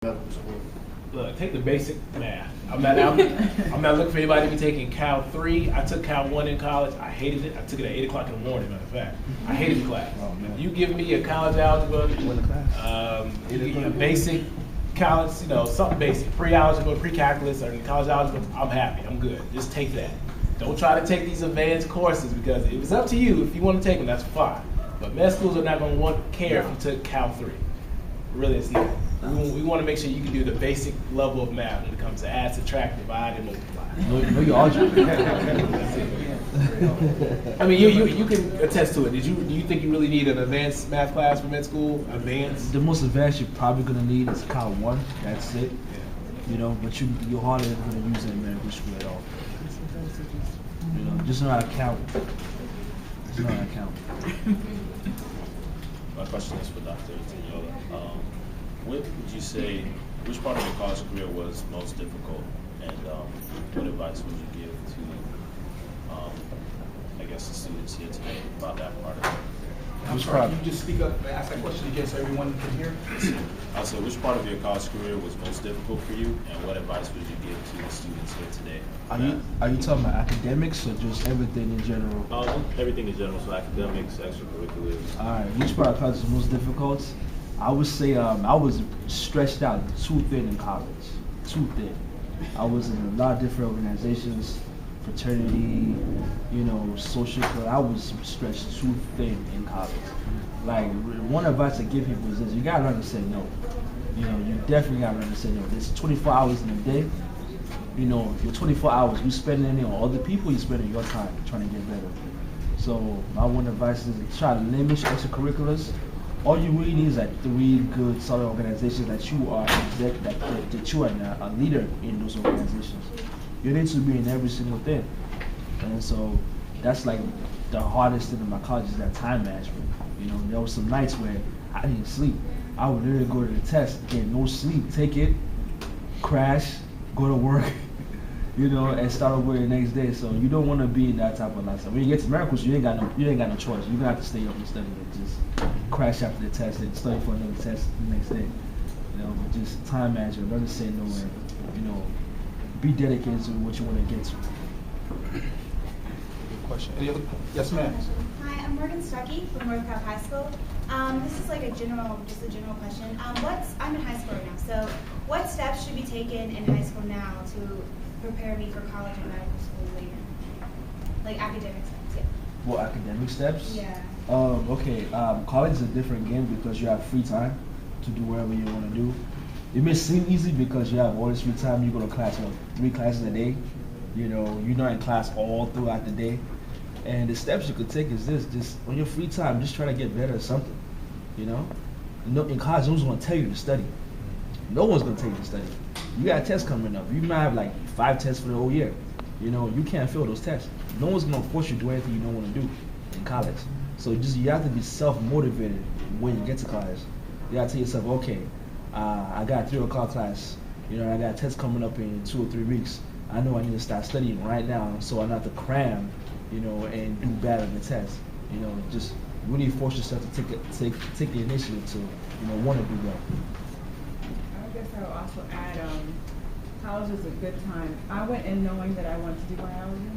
medical school? Look, take the basic math. I'm not looking for anybody to be taking Cal 3. I took Cal 1 in college. I hated it. I took it at 8 o'clock in the morning, matter of fact. I hated the class. Oh, man. You give me a college algebra, you give me a basic college, something basic, pre-algebra, pre-calculus, or college algebra, I'm happy, I'm good. Just take that. Don't try to take these advanced courses because it's up to you. If you want to take them, that's fine. But med schools are not going to care if you took Cal 3. Really, it's not. We want to make sure you can do the basic level of math when it comes to add, subtract, divide, and multiply. No, your algebra. I mean, you can attest to it. Do you think you really need an advanced math class for med school? Advanced? The most advanced you're probably gonna need is Cal 1. That's it. But you're hardly ever gonna use it in medical school at all. Just know how to count. Just know how to count. My question is for Dr. Tiniola. What would you say, which part of your college career was most difficult, and what advice would you give to, the students here today about that part of it? I'm sorry, can you just speak up and ask that question again so everyone can hear? I said, which part of your college career was most difficult for you, and what advice would you give to the students here today? Are you talking about academics or just everything in general? Everything in general, so academics, extracurriculars. All right, which part of college is most difficult? I would say I was stretched out too thin in college, too thin. I was in a lot of different organizations, fraternity, social club. I was stretched too thin in college. Like, one advice I give people is this: you gotta learn to say no. You definitely gotta learn to say no. There's 24 hours in a day. Your 24 hours, you spending it on other people, you spending your time trying to get better. So my one advice is to try to limit your extracurriculars. All you really need is like 3 good, solid organizations that you are that you are a leader in those organizations. You need to be in every single thing, and so that's like the hardest thing in my college is that time management. There was some nights where I didn't sleep. I would literally go to the test, get no sleep, take it, crash, go to work, and start over the next day. So you don't want to be in that type of lifestyle. When you get to medical school, you ain't got no choice. You're gonna have to stay up and study and just crash after the test and study for another test the next day. Just time management, learn to say no, and be dedicated to what you want to get to. Good question. Any other? Yes, ma'am. Hi, I'm Morgan Stuckey from North Cobb High School. This is like a general question. I'm in high school right now, so what steps should be taken in high school now to prepare me for college and medical school later? Like academic steps, yeah. Well, academic steps? Yeah. Okay, college is a different game because you have free time to do whatever you want to do. It may seem easy because you have all this free time. You go to class, 3 classes a day. You're not in class all throughout the day. And the steps you could take is this: just on your free time, just try to get better at something. In college, no one's going to tell you to study. No one's going to tell you to study. You got tests coming up. You might have like 5 tests for the whole year. You can't fail those tests. No one's going to force you to do anything you don't want to do in college. So you have to be self-motivated when you get to college. You got to tell yourself, okay, I got a 3 o'clock class. I got a test coming up in 2 or 3 weeks. I know I need to start studying right now so I don't have to cram, and do bad on the test. Just really force yourself to take the initiative to, want to do well. I guess I would also add, college is a good time. I went in knowing that I wanted to do biology,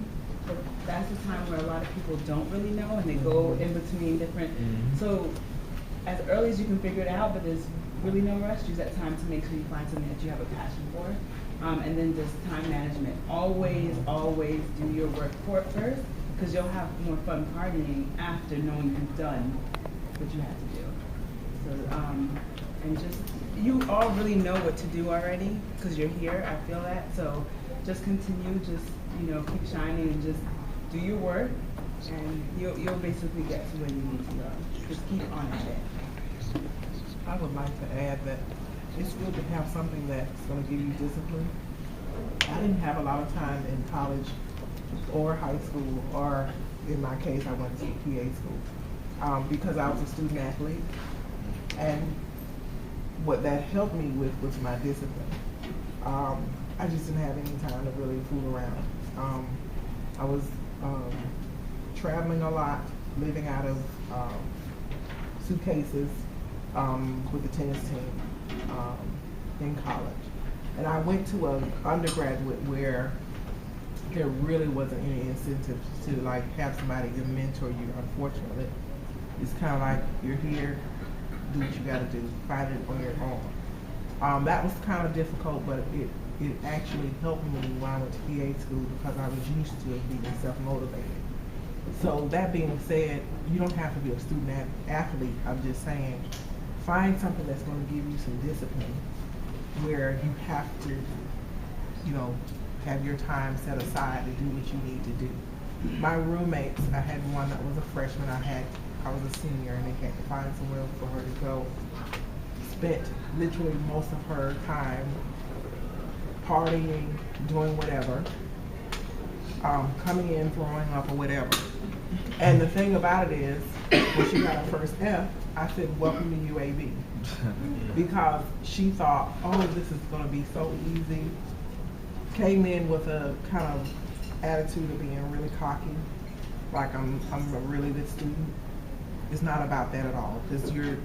but that's the time where a lot of people don't really know and they go in between different. So as early as you can figure it out, but there's really no rush. Use that time to make sure you find something that you have a passion for. And then just time management. Always do your work first, because you'll have more fun partying after knowing you've done what you had to do. So, and just, you all really know what to do already, because you're here, I feel that. So just continue, keep shining and just do your work, and you'll basically get to where you need to go. Just keep on at it. I would like to add that it's good to have something that's going to give you discipline. I didn't have a lot of time in college or high school, or in my case, I went to PA school, because I was a student athlete. And what that helped me with was my discipline. I just didn't have any time to really fool around. I was traveling a lot, living out of suitcases with the tennis team. in college. And I went to an undergraduate where there really wasn't any incentive to like have somebody to mentor you. Unfortunately, it's kind of like you're here, do what you got to do, find it on your own. That was kind of difficult, but it actually helped me when I went to PA school because I was used to being self-motivated. So that being said, you don't have to be a student athlete. I'm just saying, find something that's going to give you some discipline where you have to, you know, have your time set aside to do what you need to do. My roommates, I had one that was a freshman, I was a senior, and they had to find somewhere for her to go. Spent literally most of her time partying, doing whatever, coming in, throwing up or whatever. And the thing about it is, when she got her first F, I said, welcome to UAB. Because she thought, oh, this is gonna be so easy. Came in with a kind of attitude of being really cocky, like I'm a really good student. It's not about that at all, because you're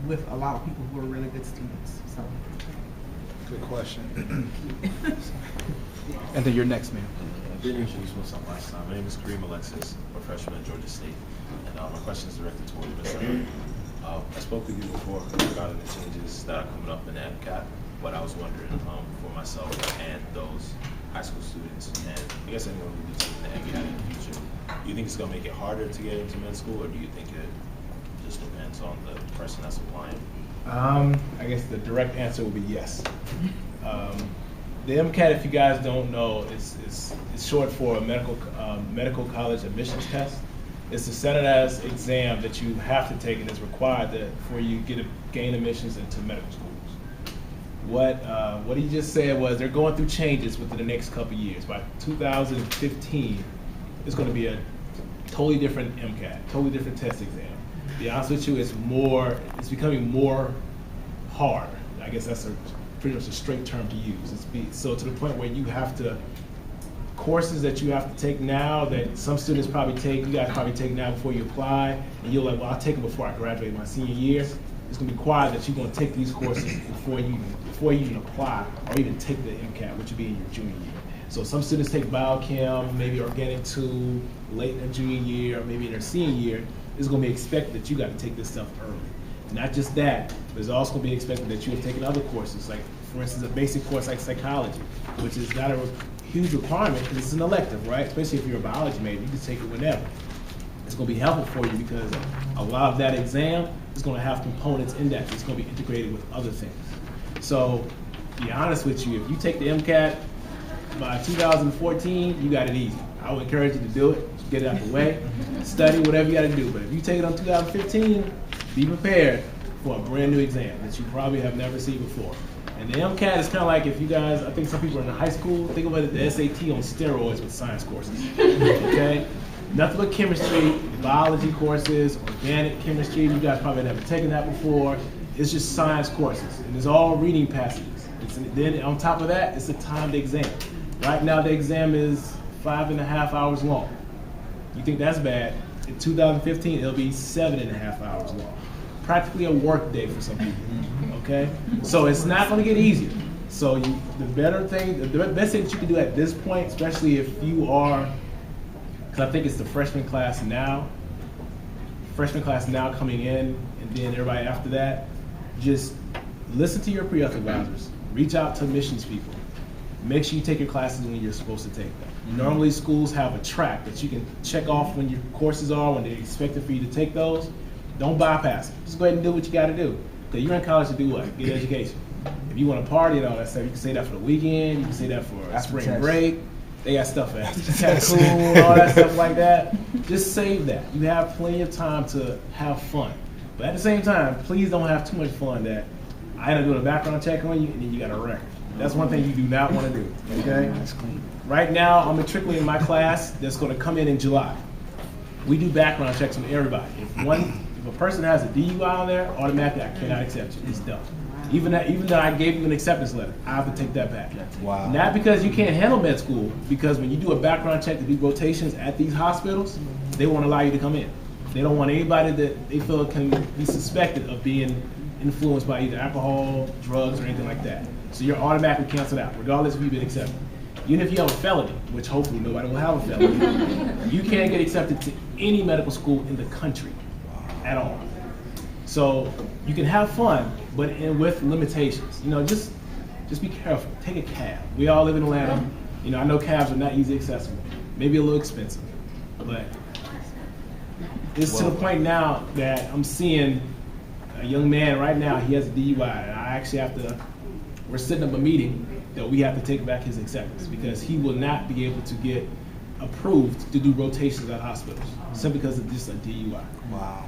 with a lot of people who are really good students, so. Good question. And then you're next, ma'am. I didn't introduce myself last time. My name is Kareem Alexis. I'm a freshman at Georgia State. And my question is directed toward you, Ms. Hunter. I spoke with you before regarding the changes that are coming up in the MCAT, but I was wondering for myself and those high school students, and I guess anyone who will be taking the MCAT in the future, do you think it's going to make it harder to get into med school, or do you think it just depends on the person that's applying? I guess the direct answer would be yes. The MCAT, if you guys don't know, is short for a medical college admissions test. It's a standardized exam that you have to take and is required before you gain admissions into medical schools. What he just said was they're going through changes within the next couple of years. By 2015, it's going to be a totally different MCAT, totally different test exam. To be honest with you, it's becoming more hard. I guess that's pretty much a straight term to use. So to the point where you have to, courses that you have to take now that some students probably take, you guys probably take now before you apply, and you're like, well, I'll take them before I graduate my senior year. It's going to be required that you're going to take these courses before you even apply or even take the MCAT, which would be in your junior year. So some students take biochem, maybe organic 2, late in their junior year, or maybe in their senior year. It's going to be expected that you got to take this stuff early. Not just that, but it's also going to be expected that you have taken other courses, like for instance, a basic course like psychology, which is not a huge requirement because it's an elective, right? Especially if you're a biology major, you can take it whenever. It's going to be helpful for you because a lot of that exam is going to have components in that. It's going to be integrated with other things. So, to be honest with you, if you take the MCAT by 2014, you got it easy. I would encourage you to do it, get it out the way, study, whatever you got to do. But if you take it on 2015, be prepared for a brand new exam that you probably have never seen before. And the MCAT is kind of like if you guys, I think some people are in high school, think about it, the SAT on steroids with science courses, okay? Nothing but chemistry, biology courses, organic chemistry, you guys probably never taken that before. It's just science courses, and it's all reading passages. Then on top of that, it's a timed exam. Right now the exam is 5.5 hours long. You think that's bad? In 2015, it'll be 7.5 hours long. Practically a work day for some people, okay? So it's not gonna get easier. So the best thing that you can do at this point, especially if you are, because I think it's the freshman class now coming in, and then everybody after that, just listen to your pre-auth advisors, reach out to admissions people, make sure you take your classes when you're supposed to take them. Normally schools have a track that you can check off when your courses are, when they're expected for you to take those. Don't bypass it. Just go ahead and do what you got to do. Because you're in college to do what? Get education. If you want to party and all that stuff, you can say that for the weekend, you can say that for spring break. They got stuff at Cancun, all that stuff like that. Just save that. You have plenty of time to have fun. But at the same time, please don't have too much fun that I end up doing a background check on you and then you got a record. That's one thing you do not want to do, okay? That's clean. Right now, I'm matriculating my class that's going to come in July. We do background checks on everybody. If a person has a DUI on there, automatically I cannot accept you. It's done. Even though I gave you an acceptance letter, I have to take that back. Wow. Not because you can't handle med school, because when you do a background check to do rotations at these hospitals, they won't allow you to come in. They don't want anybody that they feel can be suspected of being influenced by either alcohol, drugs, or anything like that. So you're automatically canceled out, regardless if you've been accepted. Even if you have a felony, which hopefully nobody will have a felony, you can't get accepted to any medical school in the country at all. So you can have fun, but with limitations. You know, just be careful. Take a cab. We all live in Atlanta. You know, I know cabs are not easily accessible, maybe a little expensive, but it's to the point now that I'm seeing a young man right now. He has a DUI, and I actually have to. We're setting up a meeting that we have to take back his acceptance because he will not be able to get approved to do rotations at hospitals simply because of just a DUI. Wow.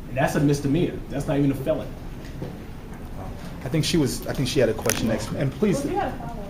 And that's a misdemeanor. That's not even a felony. I think she had a question next. And please. Well, if you had a follow-up.